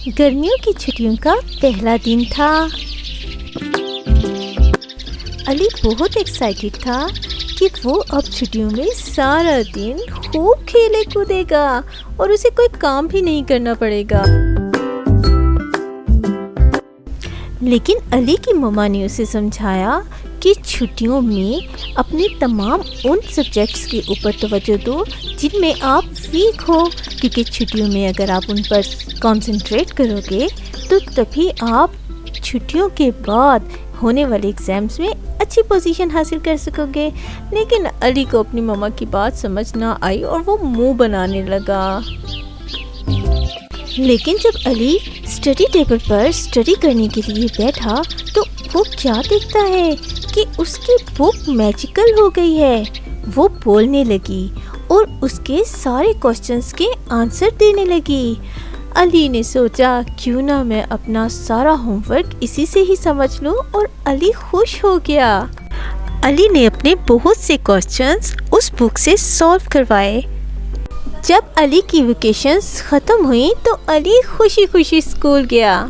گرمیوں کی چھٹیوں کا پہلا دن تھا۔ علی بہت ایکسائٹڈ تھا کہ وہ اب چھٹیوں میں سارا دن خوب کھیلے کودے گا اور اسے کوئی کام بھی نہیں کرنا پڑے گا۔ لیکن علی کی مما نے اسے سمجھایا کہ چھٹیوں میں اپنے تمام ان سبجیکٹس کے اوپر توجہ دو جن میں آپ ویک ہو، کیونکہ چھٹیوں میں اگر آپ ان پر کنسنٹریٹ کرو گے تو تبھی آپ چھٹیوں کے بعد ہونے والے ایگزامز میں اچھی پوزیشن حاصل کر سکو گے۔ لیکن علی کو اپنی مما کی بات سمجھ نہ آئی اور وہ منہ بنانے لگا۔ لیکن جب علی اسٹڈی ٹیبل پر اسٹڈی کرنے کے لیے بیٹھا تو وہ کیا دیکھتا ہے کہ اس کی بک میجیکل ہو گئی ہے۔ وہ بولنے لگی اور اس کے سارے کوسچنز کے آنسر دینے لگی۔ علی نے سوچا کیوں نہ میں اپنا سارا ہوم ورک اسی سے ہی سمجھ لوں، اور علی خوش ہو گیا۔ علی نے اپنے بہت سے کوسچنز اس بک سے سالو کروائے۔ جب علی کی ویکیشنز ختم ہوئیں تو علی خوشی خوشی اسکول گیا۔